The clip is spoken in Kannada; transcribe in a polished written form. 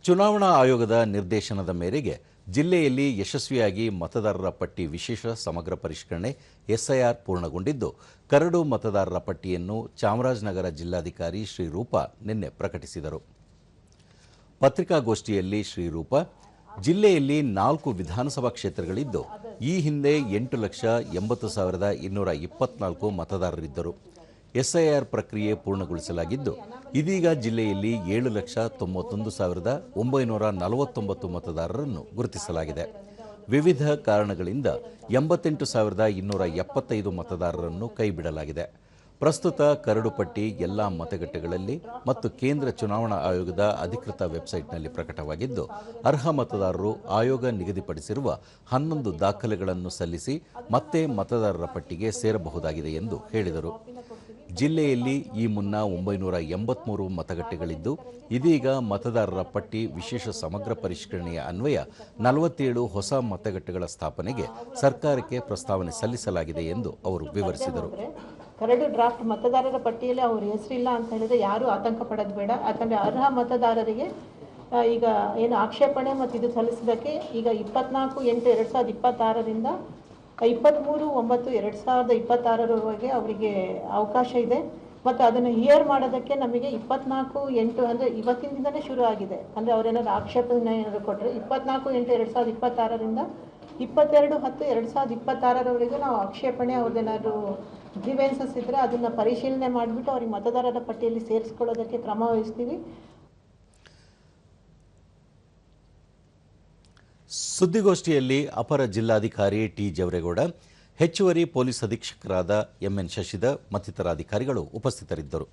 ಚುನಾವಣಾ ಆಯೋಗದ ನಿರ್ದೇಶನದ ಮೇರೆಗೆ ಜಿಲ್ಲೆಯಲ್ಲಿ ಯಶಸ್ವಿಯಾಗಿ ಮತದಾರರ ಪಟ್ಟಿ ವಿಶೇಷ ಸಮಗ್ರ ಪರಿಷ್ಕರಣೆ ಎಸ್ಐಆರ್ ಪೂರ್ಣಗೊಂಡಿದ್ದು, ಕರಡು ಮತದಾರರ ಪಟ್ಟಿಯನ್ನು ಚಾಮರಾಜನಗರ ಜಿಲ್ಲಾಧಿಕಾರಿ ಶ್ರೀರೂಪ ನಿನ್ನೆ ಪ್ರಕಟಿಸಿದರು. ಪತ್ರಿಕಾಗೋಷ್ಠಿಯಲ್ಲಿ ಶ್ರೀರೂಪ, ಜಿಲ್ಲೆಯಲ್ಲಿ 4 ವಿಧಾನಸಭಾ ಕ್ಷೇತ್ರಗಳಿದ್ದು, ಈ ಹಿಂದೆ 8,80,224 ಮತದಾರರಿದ್ದರು. ಎಸ್ಐಆರ್ ಪ್ರಕ್ರಿಯೆ ಪೂರ್ಣಗೊಳಿಸಲಾಗಿದ್ದು, ಇದೀಗ ಜಿಲ್ಲೆಯಲ್ಲಿ 7,91,949 ಮತದಾರರನ್ನು ಗುರುತಿಸಲಾಗಿದೆ. ವಿವಿಧ ಕಾರಣಗಳಿಂದ 88,275 ಮತದಾರರನ್ನು ಕೈಬಿಡಲಾಗಿದೆ. ಪ್ರಸ್ತುತ ಕರಡು ಪಟ್ಟಿ ಎಲ್ಲ ಮತಗಟ್ಟೆಗಳಲ್ಲಿ ಮತ್ತು ಕೇಂದ್ರ ಚುನಾವಣಾ ಆಯೋಗದ ಅಧಿಕೃತ ವೆಬ್ಸೈಟ್ನಲ್ಲಿ ಪ್ರಕಟವಾಗಿದ್ದು, ಅರ್ಹ ಮತದಾರರು ಆಯೋಗ ನಿಗದಿಪಡಿಸಿರುವ 11 ದಾಖಲೆಗಳನ್ನು ಸಲ್ಲಿಸಿ ಮತ್ತೆ ಮತದಾರರ ಪಟ್ಟಿಗೆ ಸೇರಬಹುದಾಗಿದೆ ಎಂದು ಹೇಳಿದರು. ಜಿಲ್ಲೆಯಲ್ಲಿ ಈ ಮುನ್ನ 983 ಮತಗಟ್ಟೆಗಳಿದ್ದು, ಇದೀಗ ಮತದಾರರ ಪಟ್ಟಿ ವಿಶೇಷ ಸಮಗ್ರ ಪರಿಷ್ಕರಣೆಯ ಅನ್ವಯ 47 ಹೊಸ ಮತಗಟ್ಟೆಗಳ ಸ್ಥಾಪನೆಗೆ ಸರ್ಕಾರಕ್ಕೆ ಪ್ರಸ್ತಾವನೆ ಸಲ್ಲಿಸಲಾಗಿದೆ ಎಂದು ಅವರು ವಿವರಿಸಿದರು. ಕರಡು ಡ್ರಾಫ್ಟ್ ಮತದಾರರ ಪಟ್ಟಿಯಲ್ಲಿ ಅವ್ರ ಹೆಸರಿಲ್ಲ ಅಂತ ಹೇಳಿದ್ರೆ ಯಾರೂ ಆತಂಕ ಪಡೋದು ಬೇಡ. ಯಾಕಂದರೆ ಅರ್ಹ ಮತದಾರರಿಗೆ ಈಗ ಏನು ಆಕ್ಷೇಪಣೆ ಮತ್ತು ಇದು ಸಲ್ಲಿಸೋದಕ್ಕೆ ಈಗ 24/8/2026ರಿಂದ 23/9/2026 ಅವರಿಗೆ ಅವಕಾಶ ಇದೆ. ಮತ್ತು ಅದನ್ನು ಹಿಯರ್ ಮಾಡೋದಕ್ಕೆ ನಮಗೆ 24/8 ಅಂದರೆ ಇವತ್ತಿನ ದಿನವೇ ಶುರು ಆಗಿದೆ. ಅಂದರೆ ಅವರೇನಾದ್ರು ಆಕ್ಷೇಪಣೆ ಏನಾದ್ರು ಕೊಟ್ಟರೆ 24/8/2026ರಿಂದ 22/10/2026 ನಾವು ಆಕ್ಷೇಪಣೆ ಅವ್ರದ್ದೇನಾದ್ರು ಗ್ರೀವೆನ್ಸಸ್ ಇದ್ದರೆ ಅದನ್ನು ಪರಿಶೀಲನೆ ಮಾಡಿಬಿಟ್ಟು ಅವ್ರಿಗೆ ಮತದಾರರ ಪಟ್ಟಿಯಲ್ಲಿ ಸೇರಿಸ್ಕೊಳ್ಳೋದಕ್ಕೆ ಕ್ರಮ ವಹಿಸ್ತೀವಿ. ಸುದ್ದಿಗೋಷ್ಠಿಯಲ್ಲಿ ಅಪರ ಜಿಲ್ಲಾಧಿಕಾರಿ ಟಿ ಜವರೇಗೌಡ, ಹೆಚ್ಚುವರಿ ಪೊಲೀಸ್ ಅಧೀಕ್ಷಕರಾದ ಎಂಎನ್ ಶಶಿಧರ್ ಮತ್ತಿತರ ಅಧಿಕಾರಿಗಳು ಉಪಸ್ಥಿತರಿದ್ದರು.